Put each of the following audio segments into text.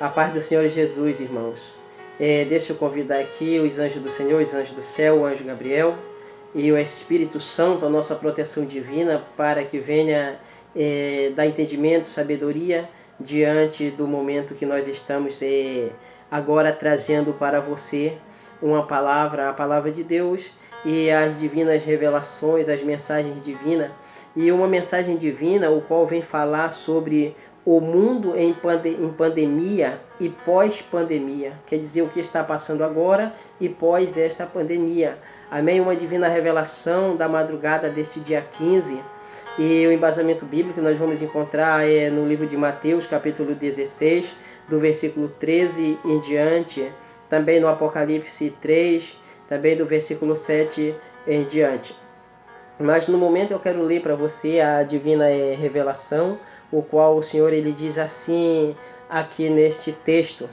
A paz do Senhor Jesus, irmãos. Deixa eu convidar aqui os anjos do Senhor, os anjos do céu, o anjo Gabriel e o Espírito Santo, a nossa proteção divina, para que venha dar entendimento, sabedoria, diante do momento que nós estamos agora trazendo para você uma palavra, a palavra de Deus e as divinas revelações, as mensagens divinas. E uma mensagem divina, o qual vem falar sobre o mundo em pandemia e pós-pandemia. Quer dizer, o que está passando agora e pós esta pandemia. Amém? Uma divina revelação da madrugada deste dia 15. E o embasamento bíblico nós vamos encontrar no livro de Mateus, capítulo 16, do versículo 13 em diante. Também no Apocalipse 3, também do versículo 7 em diante. Mas no momento eu quero ler para você a divina revelação, o qual o Senhor ele diz assim aqui neste texto.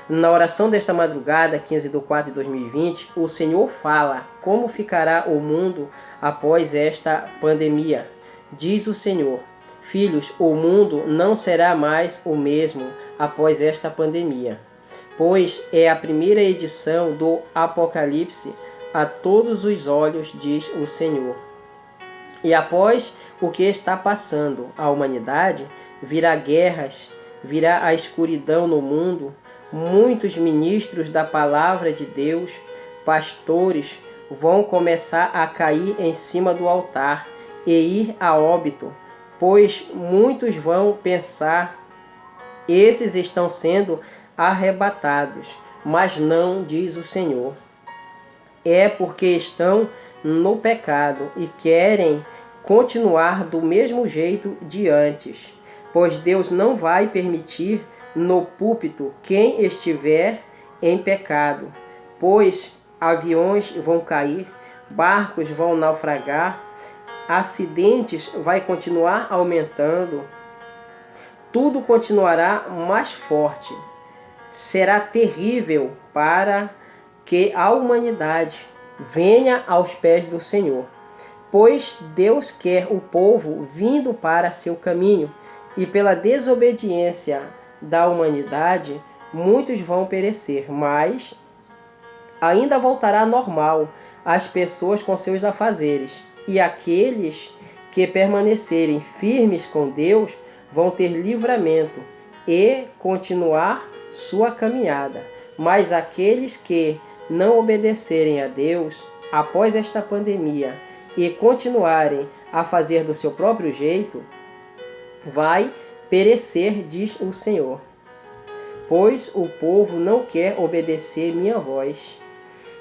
Na oração desta madrugada, 15/4/2020, o Senhor fala como ficará o mundo após esta pandemia. Diz o Senhor: filhos, o mundo não será mais o mesmo após esta pandemia, pois é a primeira edição do Apocalipse a todos os olhos, diz o Senhor. E após o que está passando a humanidade, virá guerras, virá a escuridão no mundo, muitos ministros da palavra de Deus, pastores, vão começar a cair em cima do altar e ir a óbito, pois muitos vão pensar, esses estão sendo arrebatados, mas não, diz o Senhor. É porque estão no pecado e querem continuar do mesmo jeito de antes, pois Deus não vai permitir no púlpito quem estiver em pecado, pois aviões vão cair, barcos vão naufragar, acidentes vai continuar aumentando, tudo continuará mais forte. Será terrível para que a humanidade venha aos pés do Senhor, pois Deus quer o povo vindo para seu caminho, e pela desobediência da humanidade, muitos vão perecer, mas ainda voltará normal as pessoas com seus afazeres, e aqueles que permanecerem firmes com Deus vão ter livramento e continuar sua caminhada. Mas aqueles que não obedecerem a Deus após esta pandemia e continuarem a fazer do seu próprio jeito, vai perecer, diz o Senhor. Pois o povo não quer obedecer minha voz.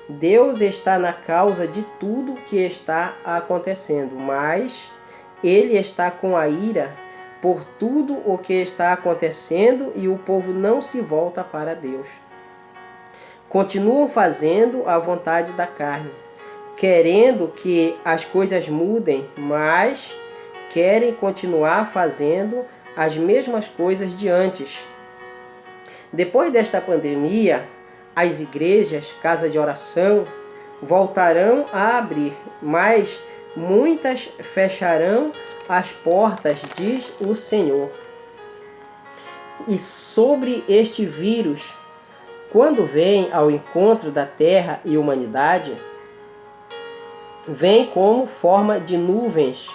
Deus está na causa de tudo que está acontecendo, mas Ele está com a ira por tudo o que está acontecendo e o povo não se volta para Deus. Continuam fazendo a vontade da carne, querendo que as coisas mudem, mas querem continuar fazendo as mesmas coisas de antes. Depois desta pandemia, as igrejas, casa de oração, voltarão a abrir, mas muitas fecharão as portas, diz o Senhor. E sobre este vírus, quando vem ao encontro da terra e humanidade, vem como forma de nuvens.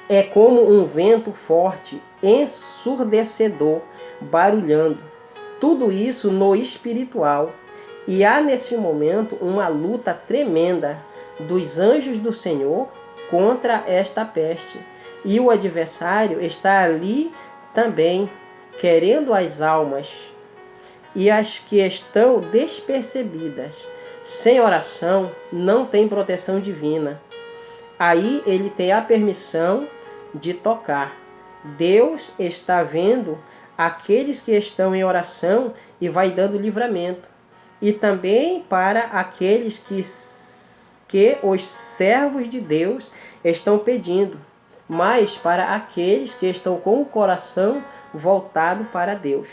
É como um vento forte, ensurdecedor, barulhando. Tudo isso no espiritual. E há nesse momento uma luta tremenda dos anjos do Senhor contra esta peste. E o adversário está ali também, querendo as almas. E as que estão despercebidas, sem oração, não tem proteção divina. Aí ele tem a permissão de tocar. Deus está vendo aqueles que estão em oração e vai dando livramento. E também para aqueles que os servos de Deus estão pedindo, mas para aqueles que estão com o coração voltado para Deus.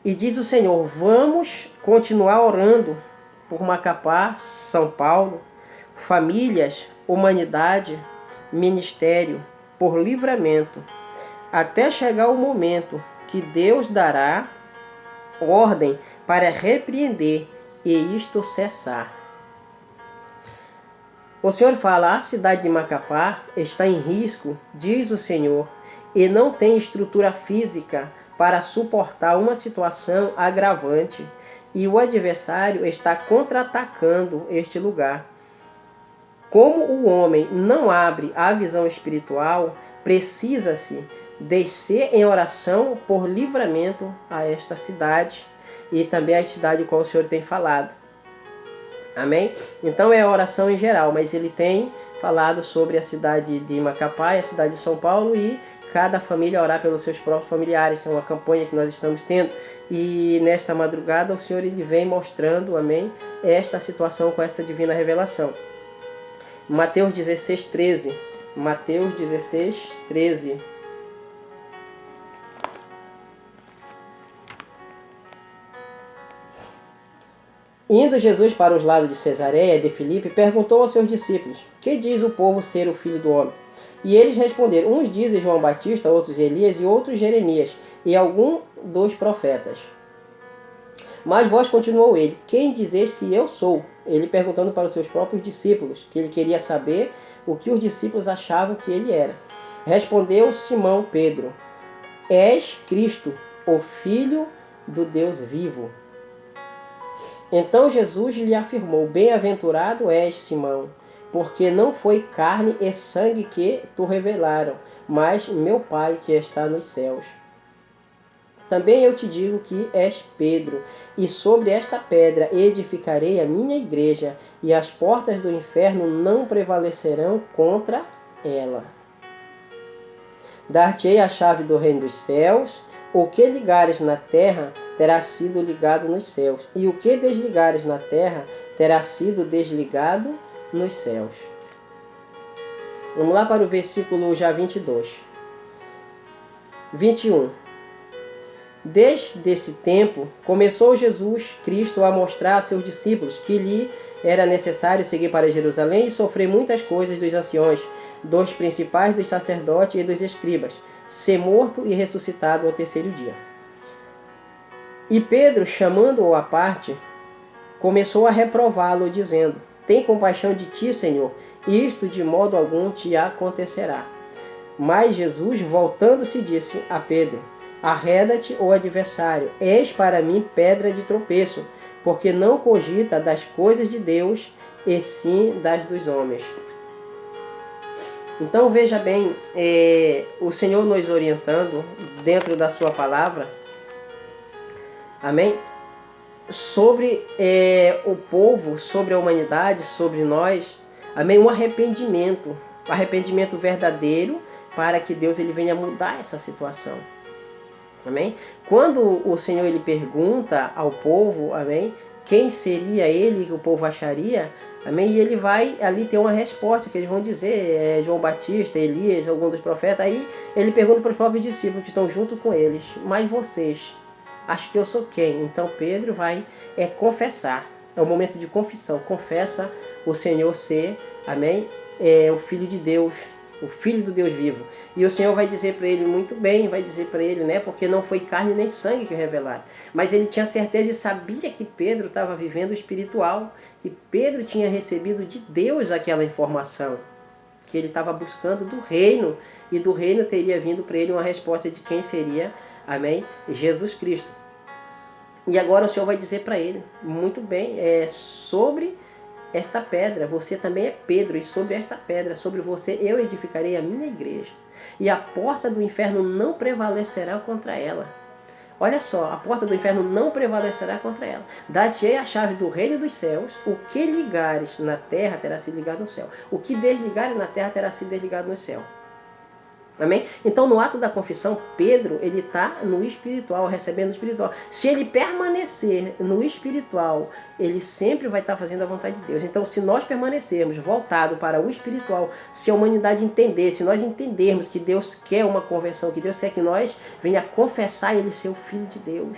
E diz o Senhor, vamos continuar orando por Macapá, São Paulo, famílias, humanidade, ministério, por livramento, até chegar o momento que Deus dará ordem para repreender e isto cessar. O Senhor fala, a cidade de Macapá está em risco, diz o Senhor, e não tem estrutura física para suportar uma situação agravante, e o adversário está contra-atacando este lugar. Como o homem não abre a visão espiritual, precisa-se descer em oração por livramento a esta cidade e também a cidade com a qual o Senhor tem falado. Amém? Então é a oração em geral, mas ele tem falado sobre a cidade de Macapá e a cidade de São Paulo e cada família orar pelos seus próprios familiares. É uma campanha que nós estamos tendo e nesta madrugada o Senhor ele vem mostrando, amém, esta situação com essa divina revelação. Mateus 16, 13. Mateus 16, 13. Indo Jesus para os lados de Cesareia de Filipe, perguntou aos seus discípulos, que diz o povo ser o Filho do Homem? E eles responderam, uns dizem João Batista, outros Elias e outros Jeremias, e algum dos profetas. Mas vós, continuou ele, quem dizeis que eu sou? Ele perguntando para os seus próprios discípulos, que ele queria saber o que os discípulos achavam que ele era. Respondeu Simão Pedro, és Cristo, o Filho do Deus vivo. Então Jesus lhe afirmou, bem-aventurado és, Simão, porque não foi carne e sangue que tu revelaram, mas meu Pai que está nos céus. Também eu te digo que és Pedro, e sobre esta pedra edificarei a minha igreja, e as portas do inferno não prevalecerão contra ela. Dar-te-ei a chave do reino dos céus, o que ligares na terra terá sido ligado nos céus, e o que desligares na terra terá sido desligado nos céus. Vamos lá para o versículo já 22. 21. Desde esse tempo, começou Jesus Cristo a mostrar a seus discípulos que lhe era necessário seguir para Jerusalém e sofrer muitas coisas dos anciões, dos principais, dos sacerdotes e dos escribas, ser morto e ressuscitado ao terceiro dia. E Pedro, chamando-o à parte, começou a reprová-lo, dizendo, tem compaixão de ti, Senhor, isto de modo algum te acontecerá. Mas Jesus, voltando-se, disse a Pedro, arreda-te, ó adversário, és para mim pedra de tropeço, porque não cogita das coisas de Deus, e sim das dos homens. Então veja bem, o Senhor nos orientando dentro da sua palavra, amém? Sobre o povo, sobre a humanidade, sobre nós, amém? Um arrependimento verdadeiro para que Deus ele venha mudar essa situação. Amém? Quando o Senhor ele pergunta ao povo, amém, quem seria ele que o povo acharia, amém, e ele vai ali ter uma resposta que eles vão dizer, João Batista, Elias, algum dos profetas. Aí ele pergunta para os próprios discípulos que estão junto com eles, mas vocês, acham que eu sou quem? Então Pedro vai confessar, é o momento de confissão, confessa o Senhor ser, amém, o Filho de Deus, o Filho do Deus vivo. E o Senhor vai dizer para ele, muito bem, vai dizer para ele, né? Porque não foi carne nem sangue que o revelaram. Mas ele tinha certeza e sabia que Pedro estava vivendo o espiritual, que Pedro tinha recebido de Deus aquela informação, que ele estava buscando do reino, e do reino teria vindo para ele uma resposta de quem seria, amém, Jesus Cristo. E agora o Senhor vai dizer para ele, muito bem, sobre esta pedra, você também é Pedro, e sobre esta pedra, sobre você, eu edificarei a minha igreja. E a porta do inferno não prevalecerá contra ela. Olha só, a porta do inferno não prevalecerá contra ela. Dar-te-ei a chave do reino dos céus, o que ligares na terra terá sido ligado no céu. O que desligares na terra terá sido desligado no céu. Amém? Então, no ato da confissão, Pedro, ele está no espiritual, recebendo o espiritual. Se ele permanecer no espiritual, ele sempre vai estar fazendo a vontade de Deus. Então, se nós permanecermos voltados para o espiritual, se a humanidade entender, se nós entendermos que Deus quer uma conversão, que Deus quer que nós venha confessar Ele ser o Filho de Deus,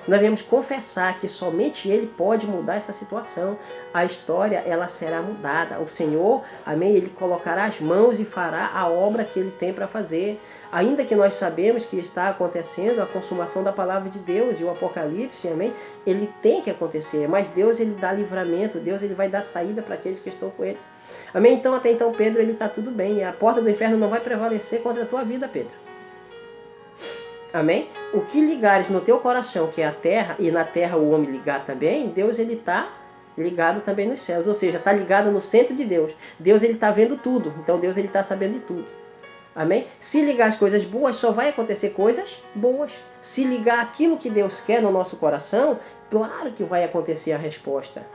Nós viemos confessar que somente Ele pode mudar essa situação. A história, ela será mudada. O Senhor, amém, Ele colocará as mãos e fará a obra que Ele tem para fazer. Ainda que nós sabemos que está acontecendo a consumação da palavra de Deus e o Apocalipse, amém, ele tem que acontecer. Mas Deus, Ele dá livramento. Deus, Ele vai dar saída para aqueles que estão com Ele. Amém? Então, até então, Pedro, ele está tudo bem. A porta do inferno não vai prevalecer contra a tua vida, Pedro. Amém? O que ligares no teu coração, que é a terra, e na terra o homem ligar também, Deus, ele está ligado também nos céus. Ou seja, está ligado no centro de Deus. Deus, ele está vendo tudo. Então, Deus, ele está sabendo de tudo. Amém? Se ligar as coisas boas, só vai acontecer coisas boas. Se ligar aquilo que Deus quer no nosso coração, claro que vai acontecer a resposta.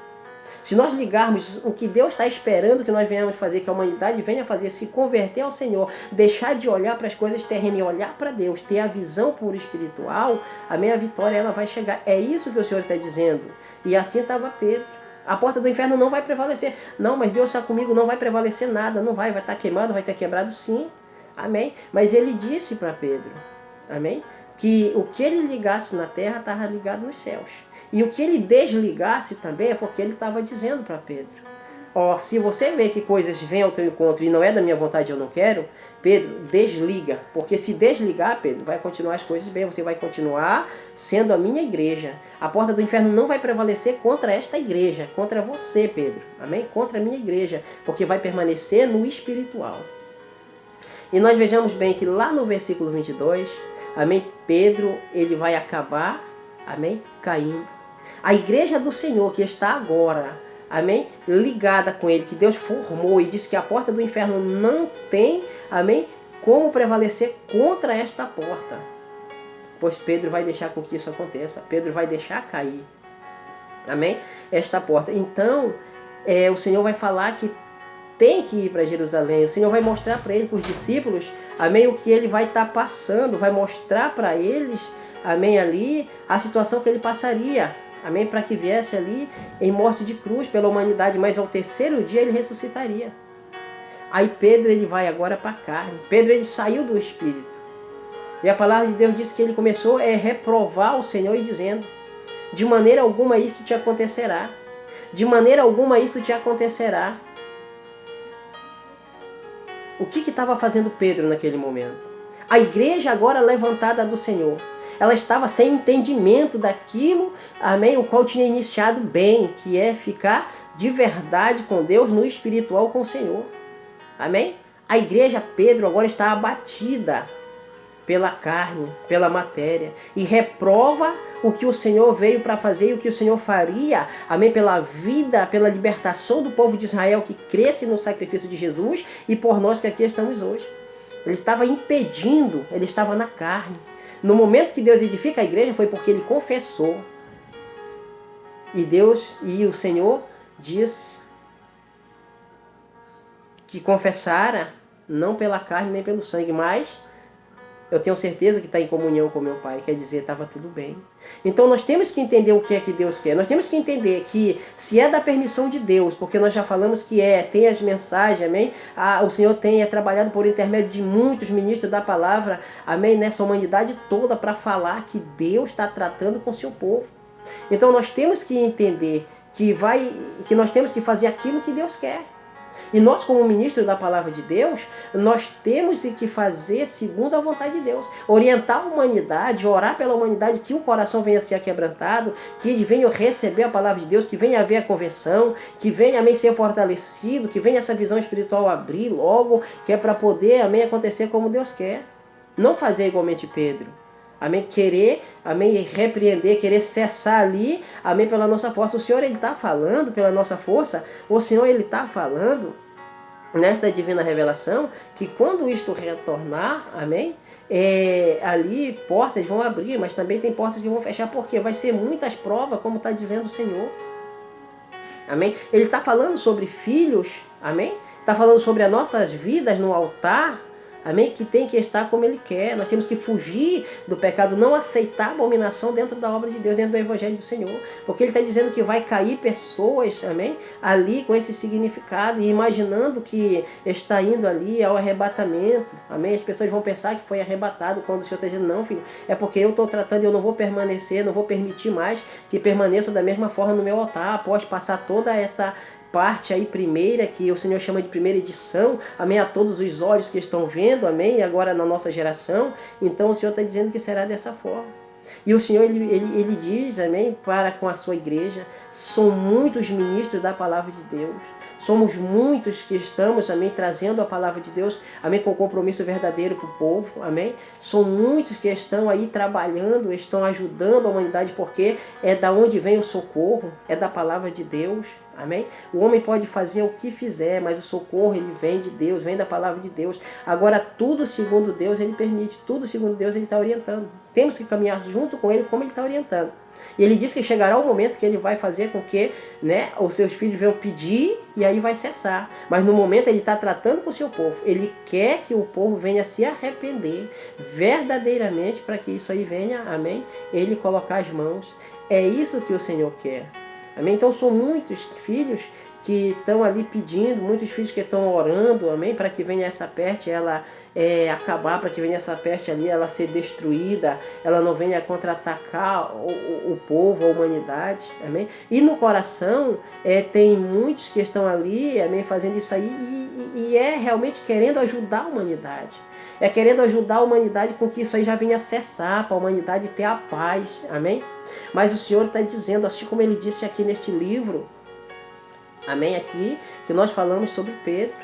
Se nós ligarmos o que Deus está esperando que nós venhamos fazer, que a humanidade venha fazer, se converter ao Senhor, deixar de olhar para as coisas terrenas e olhar para Deus, ter a visão pura espiritual, a minha vitória ela vai chegar. É isso que o Senhor está dizendo. E assim estava Pedro. A porta do inferno não vai prevalecer. Não, mas Deus está comigo, não vai prevalecer nada. Não vai estar queimado, vai ter quebrado sim. Amém? Mas ele disse para Pedro, amém? Que o que ele ligasse na terra estava ligado nos céus. E o que ele desligasse também é porque ele estava dizendo para Pedro. Ó, se você vê que coisas vêm ao teu encontro e não é da minha vontade, eu não quero, Pedro, desliga. Porque se desligar, Pedro, vai continuar as coisas bem. Você vai continuar sendo a minha igreja. A porta do inferno não vai prevalecer contra esta igreja, contra você, Pedro. Amém? Contra a minha igreja. Porque vai permanecer no espiritual. E nós vejamos bem que lá no versículo 22, amém, Pedro, ele vai acabar, amém, caindo. A igreja do Senhor que está agora, amém, ligada com Ele, que Deus formou e disse que a porta do inferno não tem, amém, como prevalecer contra esta porta. Pois Pedro vai deixar com que isso aconteça. Pedro vai deixar cair, amém, esta porta. Então, o Senhor vai falar que tem que ir para Jerusalém. O Senhor vai mostrar para ele, para os discípulos, amém, o que ele vai estar passando, vai mostrar para eles, amém, ali, a situação que ele passaria, amém, para que viesse ali em morte de cruz pela humanidade, mas ao terceiro dia ele ressuscitaria. Aí Pedro, ele vai agora para a carne. Pedro, ele saiu do Espírito. E a palavra de Deus diz que ele começou a reprovar o Senhor e dizendo, de maneira alguma isso te acontecerá. De maneira alguma isso te acontecerá. O que estava fazendo Pedro naquele momento? A igreja agora levantada do Senhor, ela estava sem entendimento daquilo, amém, o qual tinha iniciado bem, que é ficar de verdade com Deus, no espiritual com o Senhor. Amém? A igreja, Pedro, agora está abatida pela carne, pela matéria, e reprova o que o Senhor veio para fazer e o que o Senhor faria, amém, pela vida, pela libertação do povo de Israel que cresce no sacrifício de Jesus e por nós que aqui estamos hoje. Ele estava impedindo, ele estava na carne. No momento que Deus edifica a igreja foi porque ele confessou. E Deus e o Senhor diz que confessara não pela carne nem pelo sangue, mas eu tenho certeza que está em comunhão com meu Pai. Quer dizer, estava tudo bem. Então nós temos que entender o que é que Deus quer. Nós temos que entender que se é da permissão de Deus, porque nós já falamos que tem as mensagens, amém? O Senhor tem trabalhado por intermédio de muitos ministros da palavra, amém? Nessa humanidade toda para falar que Deus está tratando com o seu povo. Então nós temos que entender que nós temos que fazer aquilo que Deus quer. E nós, como ministros da palavra de Deus, nós temos que fazer segundo a vontade de Deus. Orientar a humanidade, orar pela humanidade, que o coração venha a ser quebrantado, que ele venha receber a palavra de Deus, que venha haver a conversão, que venha, amém, ser fortalecido, que venha essa visão espiritual abrir logo, que é para poder, amém, acontecer como Deus quer. Não fazer igualmente Pedro. Amém? Querer, amém, repreender, querer cessar ali, amém, pela nossa força. O Senhor, ele está falando pela nossa força. O Senhor, ele está falando nesta divina revelação que quando isto retornar, amém, ali portas vão abrir, mas também tem portas que vão fechar, porque vai ser muitas provas, como está dizendo o Senhor. Amém? Ele está falando sobre filhos, amém? Está falando sobre as nossas vidas no altar, amém? Que tem que estar como Ele quer. Nós temos que fugir do pecado, não aceitar a abominação dentro da obra de Deus, dentro do Evangelho do Senhor. Porque Ele está dizendo que vai cair pessoas, amém? Ali com esse significado e imaginando que está indo ali ao arrebatamento, amém? As pessoas vão pensar que foi arrebatado quando o Senhor está dizendo, não, filho, é porque eu estou tratando e eu não vou permanecer, não vou permitir mais que permaneçam da mesma forma no meu altar, após passar toda essa parte aí primeira, que o Senhor chama de primeira edição, amém, a todos os olhos que estão vendo, amém, agora na nossa geração. Então o Senhor está dizendo que será dessa forma. E o Senhor, ele diz, amém, para com a sua igreja, são muitos ministros da palavra de Deus, somos muitos que estamos, amém, trazendo a palavra de Deus, amém, com compromisso verdadeiro para o povo, amém, são muitos que estão aí trabalhando, estão ajudando a humanidade, porque é da onde vem o socorro, é da palavra de Deus. Amém? O homem pode fazer o que fizer, mas o socorro ele vem de Deus, vem da palavra de Deus. Agora, tudo segundo Deus ele permite, tudo segundo Deus ele está orientando. Temos que caminhar junto com ele como ele está orientando. E ele diz que chegará o momento que ele vai fazer com que, né, os seus filhos venham pedir e aí vai cessar. Mas no momento ele está tratando com o seu povo. Ele quer que o povo venha se arrepender verdadeiramente para que isso aí venha, amém? Ele colocar as mãos. É isso que o Senhor quer. Amém? Então são muitos filhos que estão ali pedindo, muitos filhos que estão orando, amém? Para que venha essa peste, ela acabar, para que venha essa peste ali, ela ser destruída, ela não venha contra-atacar o povo, a humanidade, amém? E no coração tem muitos que estão ali, amém? Fazendo isso aí e é realmente querendo ajudar a humanidade. É querendo ajudar a humanidade com que isso aí já venha cessar, para a humanidade ter a paz, amém? Mas o Senhor está dizendo, assim como Ele disse aqui neste livro, amém, aqui, que nós falamos sobre Pedro,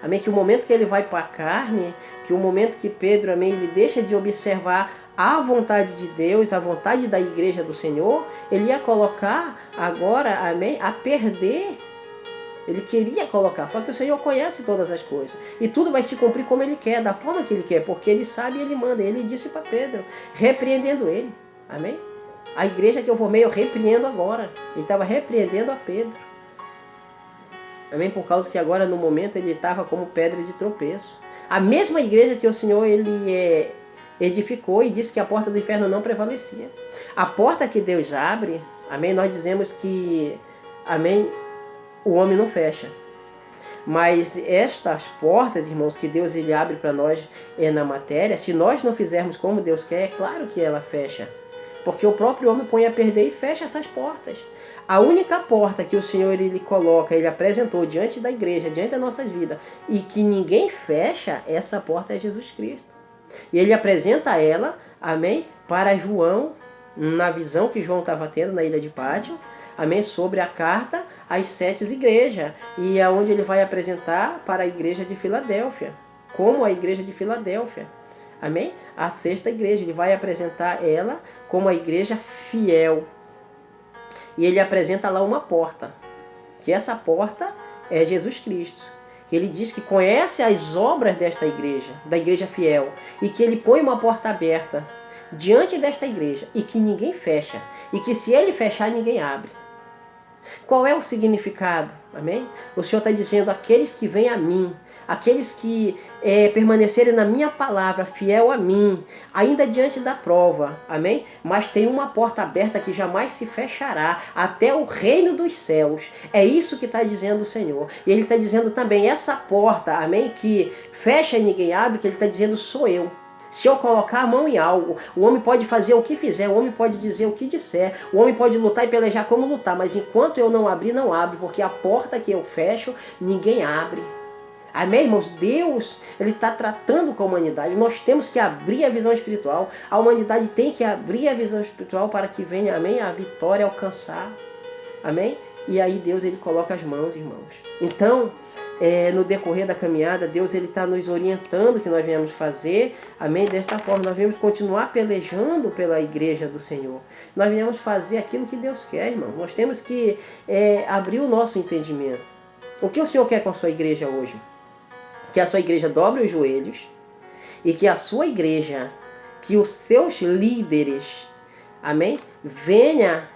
amém, que o momento que ele vai para a carne, que o momento que Pedro, amém, ele deixa de observar a vontade de Deus, a vontade da igreja do Senhor, ele ia colocar agora, amém, a perder. Ele queria colocar, só que o Senhor conhece todas as coisas. E tudo vai se cumprir como Ele quer, da forma que Ele quer, porque Ele sabe e Ele manda. Ele disse para Pedro, repreendendo ele. Amém? A igreja que eu formei, eu repreendo agora. Ele estava repreendendo a Pedro. Amém? Por causa que agora, no momento, ele estava como pedra de tropeço. A mesma igreja que o Senhor ele edificou e disse que a porta do inferno não prevalecia. A porta que Deus abre, amém? Nós dizemos que, amém, o homem não fecha. Mas estas portas, irmãos, que Deus ele abre para nós na matéria, se nós não fizermos como Deus quer, é claro que ela fecha. Porque o próprio homem põe a perder e fecha essas portas. A única porta que o Senhor ele coloca, ele apresentou diante da igreja, diante das nossas vidas, e que ninguém fecha, essa porta é Jesus Cristo. E ele apresenta ela, amém, para João, na visão que João estava tendo na ilha de Pátio, amém, sobre a carta às 7 igrejas, e é onde ele vai apresentar para a igreja de Filadélfia, como a igreja de Filadélfia, amém? A 6ª igreja, ele vai apresentar ela como a igreja fiel, e ele apresenta lá uma porta, que essa porta é Jesus Cristo. Ele diz que conhece as obras desta igreja, da igreja fiel, e que ele põe uma porta aberta diante desta igreja, e que ninguém fecha, e que se ele fechar, ninguém abre. Qual é o significado? Amém? O Senhor está dizendo, aqueles que vêm a mim, aqueles que permanecerem na minha palavra, fiel a mim, ainda diante da prova, amém? Mas tem uma porta aberta que jamais se fechará, até o reino dos céus. É isso que está dizendo o Senhor. E Ele está dizendo também, essa porta, amém, que fecha e ninguém abre, que Ele está dizendo, sou eu. Se eu colocar a mão em algo, o homem pode fazer o que fizer, o homem pode dizer o que disser, o homem pode lutar e pelejar como lutar, mas enquanto eu não abrir, não abre, porque a porta que eu fecho, ninguém abre. Amém, irmãos? Deus, Ele está tratando com a humanidade. Nós temos que abrir a visão espiritual. A humanidade tem que abrir a visão espiritual para que venha, amém, a vitória alcançar. Amém? E aí Deus, Ele coloca as mãos, irmãos. Então, no decorrer da caminhada, Deus Ele está nos orientando o que nós viemos fazer. Amém? Desta forma, nós viemos continuar pelejando pela igreja do Senhor. Nós viemos fazer aquilo que Deus quer, irmão. Nós temos que abrir o nosso entendimento. O que o Senhor quer com a sua igreja hoje? Que a sua igreja dobre os joelhos e que a sua igreja, que os seus líderes, amém, venha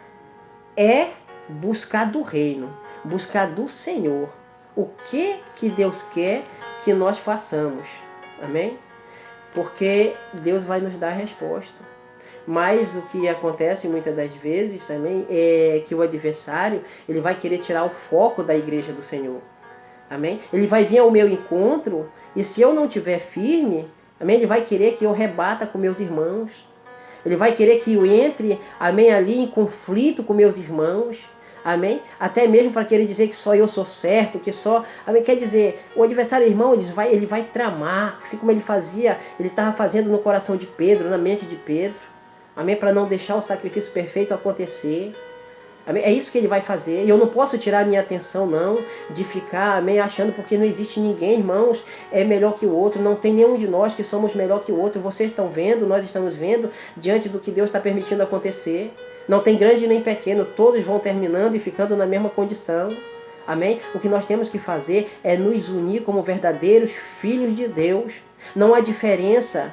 buscar do reino, buscar do Senhor. O que Deus quer que nós façamos? Amém? Porque Deus vai nos dar a resposta. Mas o que acontece muitas das vezes também é que o adversário, ele vai querer tirar o foco da igreja do Senhor. Amém? Ele vai vir ao meu encontro e se eu não estiver firme, amém? Ele vai querer que eu rebata com meus irmãos. Ele vai querer que eu entre, amém, ali em conflito com meus irmãos. Amém? Até mesmo para querer dizer que só eu sou certo, que só... Amém? Quer dizer, o adversário, irmão, ele vai tramar, assim como ele fazia, ele estava fazendo no coração de Pedro, na mente de Pedro. Amém? Para não deixar o sacrifício perfeito acontecer. Amém? É isso que ele vai fazer. E eu não posso tirar a minha atenção, não, de ficar, amém, achando porque não existe ninguém, irmãos, é melhor que o outro. Não tem nenhum de nós que somos melhor que o outro. Vocês estão vendo, nós estamos vendo, diante do que Deus está permitindo acontecer. Não tem grande nem pequeno, todos vão terminando e ficando na mesma condição. Amém? O que nós temos que fazer é nos unir como verdadeiros filhos de Deus. Não há diferença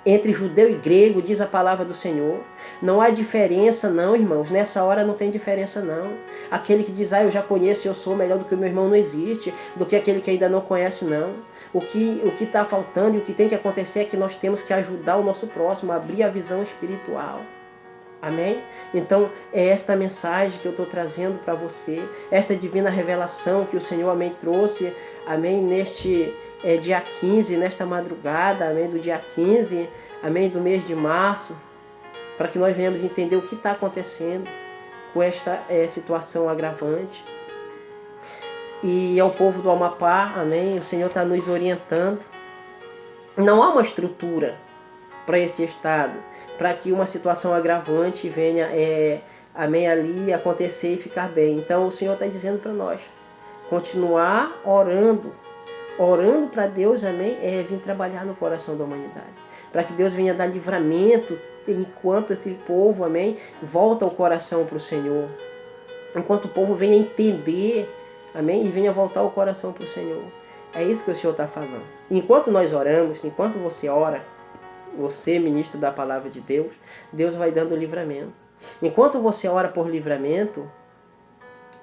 entre judeu e grego, diz a palavra do Senhor. Não há diferença não, irmãos. Nessa hora não tem diferença não. Aquele que diz, eu já conheço, eu sou melhor do que o meu irmão, não existe. Do que aquele que ainda não conhece, não. O que está faltando e o que tem que acontecer é que nós temos que ajudar o nosso próximo a abrir a visão espiritual. Amém? Então, é esta mensagem que eu estou trazendo para você, esta divina revelação que o Senhor, amém, trouxe, amém, neste dia 15, nesta madrugada, amém, do dia 15, amém, do mês de março, para que nós venhamos entender o que está acontecendo com esta situação agravante. E ao povo do Amapá, amém, o Senhor está nos orientando. Não há uma estrutura para esse estado, para que uma situação agravante venha, amém, ali acontecer e ficar bem. Então o Senhor está dizendo para nós, continuar orando para Deus, amém, vir trabalhar no coração da humanidade, para que Deus venha dar livramento enquanto esse povo, amém, volta o coração para o Senhor, enquanto o povo venha entender, amém, e venha voltar o coração para o Senhor. É isso que o Senhor está falando. Enquanto nós oramos, enquanto você ora, você, ministro da palavra de Deus, Deus vai dando livramento. Enquanto você ora por livramento,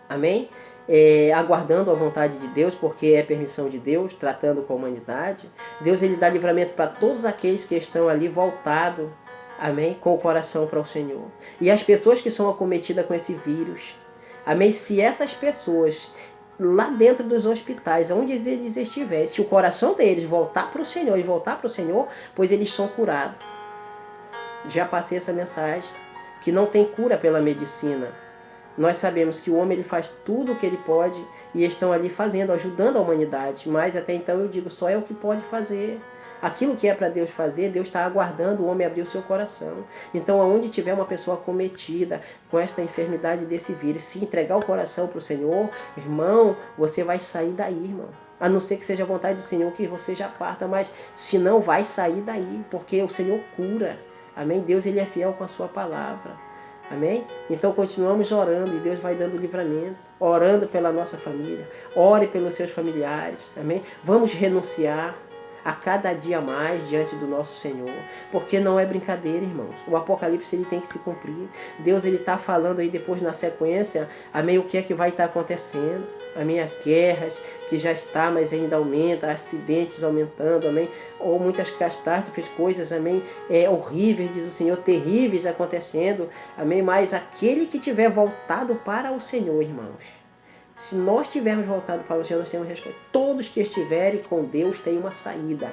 amém? Aguardando a vontade de Deus, porque é permissão de Deus, tratando com a humanidade, Deus ele dá livramento para todos aqueles que estão ali voltados, amém? Com o coração para o Senhor. E as pessoas que são acometidas com esse vírus, amém? Se essas pessoas lá dentro dos hospitais, onde eles estiverem, se o coração deles voltar para o Senhor e voltar para o Senhor, pois eles são curados. Já passei essa mensagem, que não tem cura pela medicina. Nós sabemos que o homem ele faz tudo o que ele pode e estão ali fazendo, ajudando a humanidade, mas até então eu digo, só é o que pode fazer. Aquilo que é para Deus fazer, Deus está aguardando o homem abrir o seu coração. Então, aonde tiver uma pessoa acometida com esta enfermidade desse vírus, se entregar o coração para o Senhor, irmão, você vai sair daí, irmão. A não ser que seja a vontade do Senhor que você já parta, mas se não, vai sair daí, porque o Senhor cura. Amém? Deus ele é fiel com a sua palavra. Amém? Então continuamos orando e Deus vai dando livramento, orando pela nossa família, ore pelos seus familiares. Amém? Vamos renunciar a cada dia mais diante do nosso Senhor, porque não é brincadeira, irmãos. O Apocalipse ele tem que se cumprir. Deus ele está falando aí depois na sequência, amém, o que é que vai estar acontecendo. Amém, as guerras que já está, mas ainda aumenta, acidentes aumentando, amém, ou muitas catástrofes, coisas, amém, horríveis, diz o Senhor, terríveis acontecendo, amém, mas aquele que tiver voltado para o Senhor, irmãos, se nós tivermos voltado para o Senhor, nós temos resposta. Todos que estiverem com Deus têm uma saída.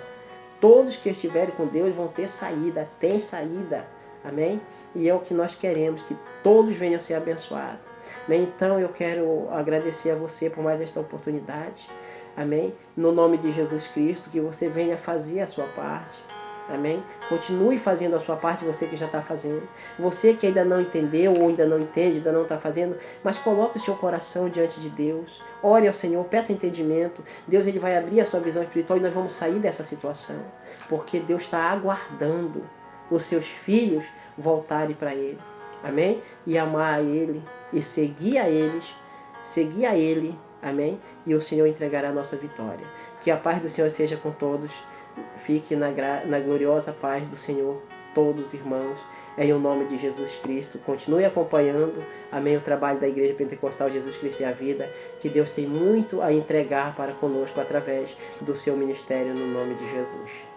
Todos que estiverem com Deus vão ter saída, tem saída. Amém? E é o que nós queremos, que todos venham a ser abençoados. Bem, então eu quero agradecer a você por mais esta oportunidade. Amém? No nome de Jesus Cristo, que você venha fazer a sua parte. Amém? Continue fazendo a sua parte, você que já está fazendo. Você que ainda não entendeu ou ainda não entende, ainda não está fazendo, mas coloque o seu coração diante de Deus. Ore ao Senhor, peça entendimento. Deus ele vai abrir a sua visão espiritual e nós vamos sair dessa situação. Porque Deus está aguardando os seus filhos voltarem para Ele. Amém? E amar a Ele e seguir a eles, seguir a Ele. Amém? E o Senhor entregará a nossa vitória. Que a paz do Senhor seja com todos. Fique na gloriosa paz do Senhor todos, irmãos, em o nome de Jesus Cristo. Continue acompanhando, amém, o trabalho da Igreja Pentecostal Jesus Cristo e a Vida, que Deus tem muito a entregar para conosco através do seu ministério, no nome de Jesus.